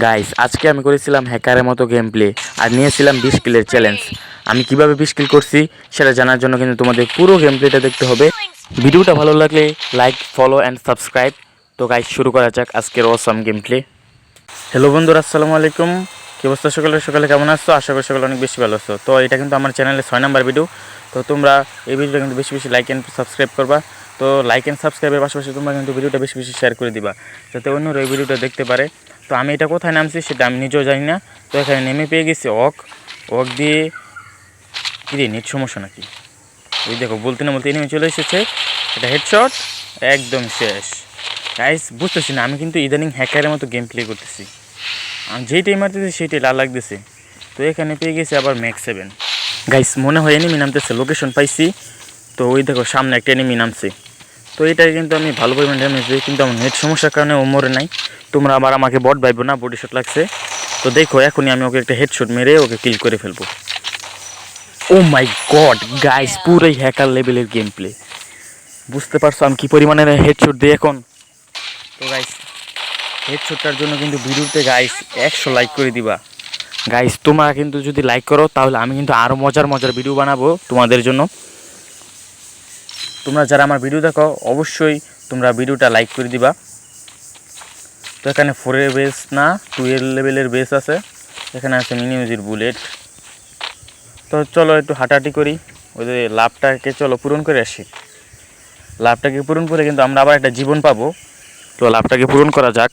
Guys আজকে আমি করেছিলাম হ্যাকারের মতো গেম প্লে আর নিয়েছিলাম 20 কিলের চ্যালেঞ্জ। আমি কিভাবে 20 কিল করছি সেটা জানার জন্য কিন্তু তোমাদের পুরো গেম প্লেটা দেখতে হবে। ভিডিওটা ভালো লাগলে লাইক, ফলো অ্যান্ড সাবস্ক্রাইব। তো গাইস শুরু করা যাক আজকের অসাম গেম প্লে। হ্যালো বন্ধুরা, আসসালামু আলাইকুম। কি অবস্থা সকালে সকালে কেমন আছো? আশা করি সকালে অনেক বেশি ভালো আছো। তো এটা কিন্তু আমার চ্যানেলের 6 নাম্বার ভিডিও। তো তোমরা এই ভিডিওটা কিন্তু বেশি বেশি লাইক অ্যান্ড সাবস্ক্রাইব করবা। তো লাইক অ্যান্ড সাবস্ক্রাইবের পাশাপাশি তোমরা কিন্তু ভিডিওটা বেশি বেশি শেয়ার করে দিবা, যাতে অন্যরা এই ভিডিওটা দেখতে পারে। তো আমি এটা কোথায় নামছি সেটা আমি নিজেও জানি না। তো এখানে নেমে পেয়ে গেছি ওক দিয়ে। কিরে নেট সমস্যা নাকি? ওই দেখো বলতে না বলতে নেমে চলে এসেছে। এটা হেডশট, একদম শেষ। গাইস বুঝতেছি না, আমি কিন্তু ইদানিং হ্যাকারের মতো গেম প্লে করতেছি। আমি যেইটাই মারতেছি সেইটাই লাল লাগতেছে। তো এখানে পেয়ে গেছি আবার ম্যাক্স 7। গাইস মনে হয় এনিমি নামতেছে, লোকেশন পাইছি। তো ওই দেখো সামনে একটা এনিমি নামছে। তো এটাই কিন্তু আমি ভালো পরিমাণ ড্যামেজ দিই, কিন্তু আমার নেট সমস্যার কারণে ও মরে নাই। তোমরা আবার আমাকে বট ভাইবো না, বডি শট লাগছে। তো দেখো এখনই আমি ওকে একটা হেডশট মেরে ওকে কিল করে ফেলবো। ও মাই গড গাইস, পুরোই হ্যাকার লেভেলের গেম প্লে। বুঝতে পারছো আমি কি পরিমাণে হেডশট দিই এখন? তো গাইস হেডশটটার জন্য কিন্তু ভিডিওতে গাইস 100 লাইক করে দিবা। গাইস তোমরা কিন্তু যদি লাইক করো তাহলে আমি কিন্তু আরও মজার মজার ভিডিও বানাবো তোমাদের জন্য। তোমরা যারা আমার ভিডিও দেখো অবশ্যই তোমরা ভিডিওটা লাইক করে দিবা। তো এখানে 4-এর বেস না 2 লেভেলের বেস আছে। এখানে আছে মিনি ইউজির বুলেট। তো চলো একটু হাঁটাহাঁটি করি, ওই যে লাভটাকে চলো পূরণ করে আসি। লাভটাকে পূরণ করে কিন্তু আমরা আবার একটা জীবন পাবো। তো লাভটাকে পূরণ করা যাক।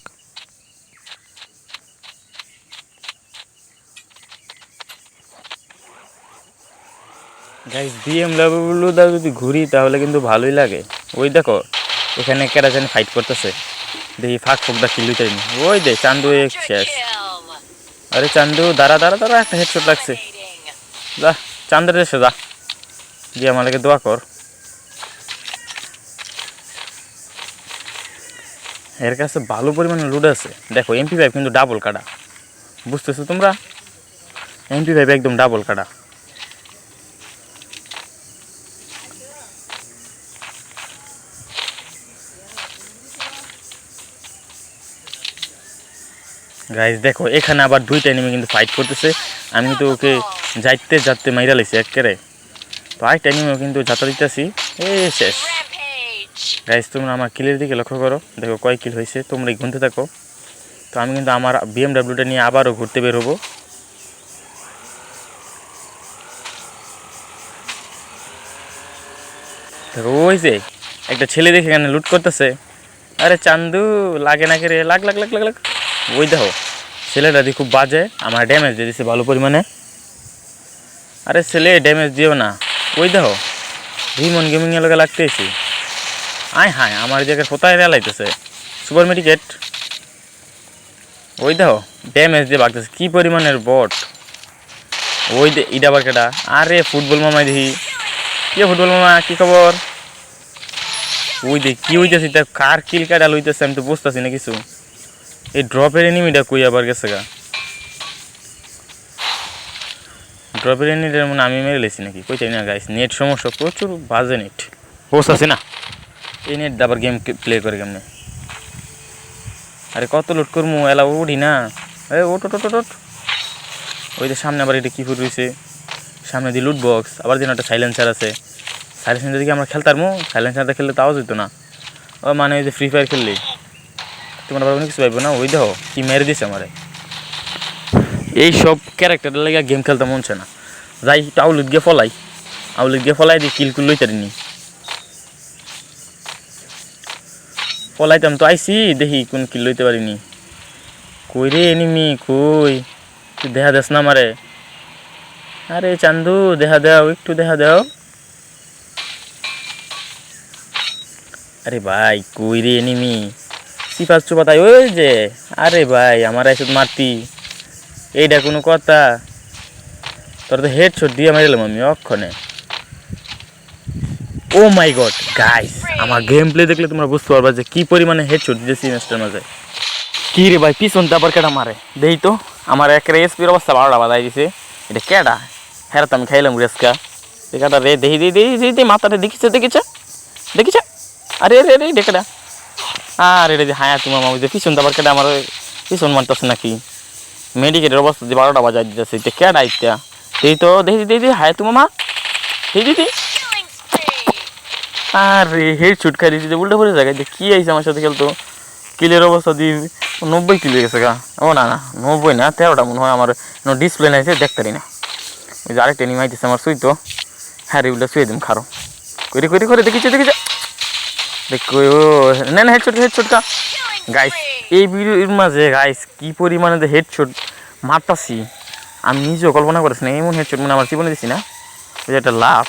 গাইস BMW দা যদি ঘুরি তাহলে কিন্তু ভালোই লাগে। ওই দেখো এখানে কেরা জানি ফাইট করতেছে, দেখি ফাঁক ফোক দা কিল লইতে। ওই দে চান্দু শেষ। আরে চান্দু দাঁড়া দাঁড়া দাঁড়া, একটা হেডশট লাগছে। যা চান্দের দেশে যা, দিয়ে আমাদেরকে দোয়া কর। এর কাছে ভালো পরিমাণে লুট আছে। দেখো MP5 কিন্তু ডাবল কাটা, বুঝতেছো তোমরা? MP5 একদম ডাবল কাটা। গাইস দেখো এখানে আবার দুইটা এনিমি কিন্তু ফাইট করতেছে। আমি কিন্তু ওকে যাইতে যাতে মাইরা লাইছি একেবারে। তো আরেকটা এনিমিও কিন্তু যাতা দিতেছি। এই শেষ। গাইস তোমরা আমার কিলের দিকে লক্ষ্য করো, দেখো কয় কিল হয়েছে, তোমরাই গুনতে থাকো। তো আমি কিন্তু আমার BMWটা নিয়ে আবারও ঘুরতে বের হবো। দেখো ওই যে একটা ছেলে দেখে এখানে লুট করতেছে। আরে চান্দু লাগে না রে, লাগ লাগ লাগ লাগ লাগ। ওই দেখো ছেলেটা দিয়ে খুব বাজে, আমার ড্যামেজ দিয়ে দিচ্ছে ভালো পরিমাণে। আরে ছেলে ড্যামেজ দিও না। ওই দেখো রিমন গেমিং এর লগে লাগতেছি। আয় হায় আমার জায়গায় কোথায় রেলাইতেছে সুপার মেডিকেট। ওই দেখো ড্যামেজ দিয়ে বাগতেছে, কি পরিমাণের বট। ওই দে ইডা বারকেটা। আরে ফুটবল মামা দেখি, কি ফুটবল মামা কি খবর? ওই দেখ কি হইতেছে, তা কার কিল কাটা লইতেছে আমি তো বুঝতেছি না কিছু। এই ড্রপের এনিমিটা কই আবার গেছে গা? ড্রপের এনিমিটার মনে আমি মেরে লেছি নাকি কইতাই না। গাইস নেট সমস্যা, প্রচুর বাজে নেট বুঝতেছি না। এই নেট আবার গেম প্লে করে কেমনে? আরে কত লুট করবো, এলা উঠি না। ওট ওট ওট ওট। ওই যে সামনে আবার এটা কি ফুট রয়েছে, সামনে দিয়ে লুট বক্স, আবার যেন একটা সাইলেন্সার আছে। সাইলেন্সার দিকে আমরা খেলতারমো, সাইলেন্সারটা খেললে তাও যেত না। ও মানে ওই যে ফ্রি ফায়ার খেললে তোমরা ভাবো কিছু পাইবো না। ওই দেখো কি মেরে দিছে আমারে। এইসব ক্যারেক্টারের লেগে গেম খেলতে মন চায় না। যাই একটু আউলিট গিয়ে ফলাই দিয়ে কিলকুল লইতে পারিনি। ফলাইতাম তো আইসি, দেখি কোন কিল লইতে পারিনি। কই রে এনিমি কই? তুই দেখা দেস না আমারে। আরে চান্দু দেখা দাও, একটু দেখা দাও। আরে ভাই কই রে এনিমি? সিপাস চোপা তাই ওই যে। আরে ভাই আমার এসে মারতি, এইটা কোনো কথা? তোর তো হেডশট দিয়ে মারিলাম আমি অক্ষণে। ও মাই গড গাইস, আমার গেম প্লে দেখলে তোমরা বুঝতে পারবা যে কি পরিমাণে হেডশট দিয়েছি ম্যাচটার মাঝে। কি রে ভাই পিছন তারপর কেটা মারে দেই তো। আমার একের এসপির অবস্থা 12টা বাজাই দিছে। এটা কেডা? হ্যাঁ তো আমি খাইলাম রেসকা দেখাটা রে। দেখি দেখি মাথাটা দেখিছে দেখিছে দেখিছে। আরে রে রে ডেকেটা। আরে রে হায়া তোমার মামু যে পিছন তারপর কেটে আমার পিছন মারতেছে নাকি? মেডিকেটের অবস্থা দিয়ে 12টা বাজায় দিতেছে এটা কে ডাইত্যা এই তো দেখি হায় তুমি মা দিদি আরে হেড শুট খাই দিতে উল্টা পড়ে জায়গায় কি আইছে আমার সাথে খেলতো কিলের অবস্থা দিয়ে 90 কিলো গেছে গা ও না 90 না 13টা মনে হয় আমার ডিসপ্লে নাইছে দেখতে পারি না ওই যে আরেকটা নিয়ে আইতেছে আমার সুই তো হ্যাঁ রিউলটা শুয়ে দিম খারো করে দেখিছে দেখো না হেডশট কা গাইস এই ভিডিওর মাঝে গাইস কি পরিমাণে হেডশট মারতাছি আমি নিজেও কল্পনা করেছি না এমন হেডশট মানে আমার জীবনে দিছি না ওই যে একটা লাভ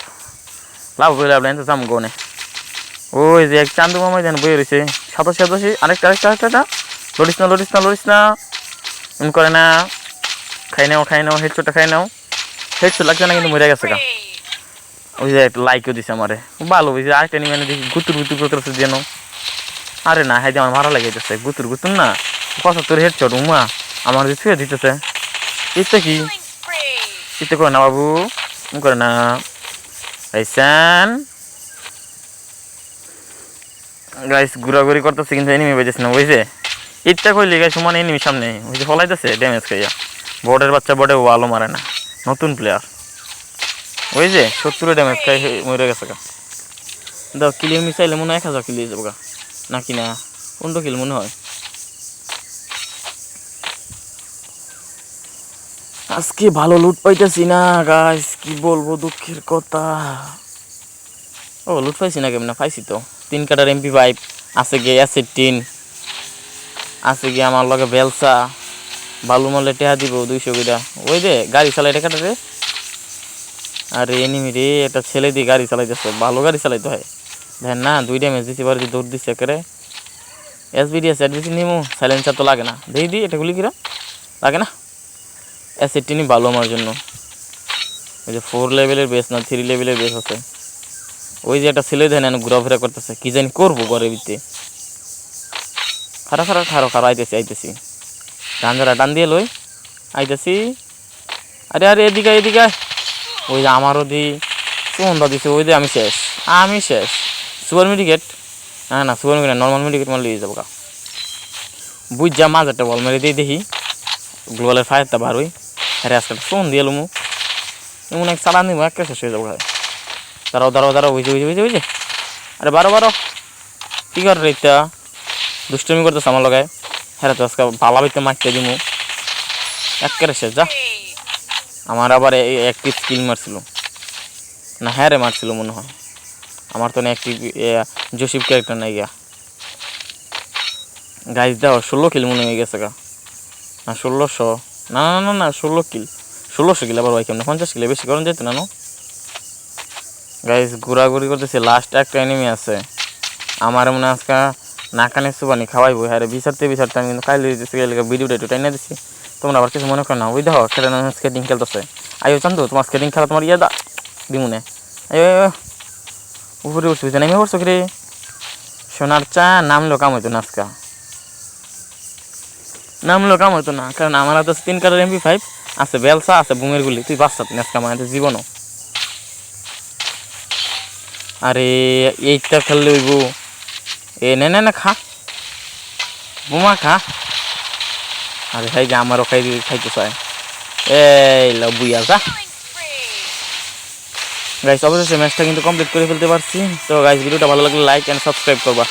বলে লাভ লাইন তো জাম গোনে ওই যে এক চান্দু মামাই যেন বয়ে রয়েছে 87 আরেকটা লড়িস না এমন করে না খাই নাও হেডশটটা খাই নাও হেডশট লাগছে না কিন্তু মরে গেছে গা ওই যে একটা লাইকও দিছে আমারে ভালো বুঝছি আরেকটা নিয়ে মানে দেখি গুতুর করতেছে যেন আরে না হাই আমার মারা লাগাইতেছে গুতুর না 75 হেডশট উমা আমার যে ছুঁয়ে দিতেছে ইচ্ছা কি ইচ্ছা করে না বাবু করে না আইসান গাইস ঘোরাঘুরি করতেছে কিন্তু এনিমি বেজেছে না বুঝছে ইচ্ছা করলি গাইস সমান এনিমি সামনে ওই যে ফলাইতেছে ড্যামেজ খাইয়া বোর্ডের বাচ্চা বোর্ডে ভালো মারে না নতুন প্লেয়ার ওই যে 70 ড্যামেজ খাই মরে গেছে গা দাও কিলিং মিসাইলে মনে হয় 1000 কিল যাবো গা নাকি না 15 কিল মনে হয় আজকে ভালো লুট পাইতেছি না গাইস কি বলবো দুঃখের কথা ও লুট পাইছি না কেমন পাইছি তো 3 কাটার MP5 আছে গিয়ে S18 আছে গিয়ে আমার লগে বেলসা বালু মারলে টেহা দিব 200 কইরা ওই দে গাড়ি চালাই কাটা রে আরে এনিমি রে একটা ছেলে দিয়ে গাড়ি চালাইতেছে ভালো গাড়ি চালাইতে হয় দেখেন না 2 ড্যামেজ দিছি বারে দৌড় দিছে করে SBDS অ্যাডভিসি নিমু সাইলেন্সার তো লাগে না দেই এটা গুলি কিরা লাগে না S18 নি ভালো আমার জন্য ওই যে 4 লেভেলের বেস না 3 লেভেলের বেস আছে ওই যে একটা ছেলে দেন ঘোরাফেরা করতেছে কি জানি করবো ঘরের ভিতরে খারাপ আইতেছি ডান দিয়ে লই আইতেছি আরে এদিকে ওই যে আমারও দি কোনটা দিছে ওই যে আমি শেষ সুপার মেডিকেট না সুপার মেডিকেট নর্মাল মেডিকেট মারলে যাবো গা বুঝ যা মাঝ একটা বল মেরে দিয়ে দেখি গ্লোবালের ফায়ারটা বার হই আরে আজকে ফোন দিয়ে এলুমু এমন এক চালা নিবো এক শেষ হয়ে যাবো ভাই দাঁড়াও বুঝে আরে বারো কি কর রে এটা দুষ্টমি করতেছে আমার লগায় হ্যাঁ তো আজকে ভালো বিতে মারতে দিমু একেবারে শেষ যা আমার আবার একটি স্কিল মারছিল না হ্যাঁ রে মারছিল মনে হয় আমার তো একটি জোসিফ ক্যারেক্টার নাই গিয়া গাইজ দাও 16 কিল মনে হয়ে গেছে গা না 1600 না 16 কিল আবার ভাই কেমন 50 কিলো বেশি করেন যেত না গাইজ ঘোরাঘুরি করতেছে লাস্ট একটা এনিমি আছে আমার মনে আজকে নাকানে সুবানি খাওয়াইবো হ্যাঁ বিচারতে আমি কিন্তু কাইলে দিতেছি ভিডিওটা একটু টাইনা দিচ্ছি তোমরা আবার কিছু মনে করো না ওই দেখো খেলে স্কেটিং খেলতেছে আইও চান্দু তোমার স্কেটিং খেলা তোমার ইয়ে দা দিমুনে আইও উপরে উঠছি নেমে পড়ছো কি রে সোনার চা নামলো কাম হইতো না আজকা কারণ আমার হাতে 3 কাটার MP5 আছে বেলসা আছে বুমের গুলি তুই বাচ্চা তুই আজকে আমার জীবনও আরে এইটা খেললে হইব এ না খা বোমা খা আরে ভাই যে আমারও খাইতে চায় এই বুইয়া যা গাইস অবশ্যই ম্যাচটা কিন্তু কমপ্লিট করে ফেলতে পারছি তো গাইস ভিডিওটা ভালো লাগলে লাইক এন্ড সাবস্ক্রাইব করবা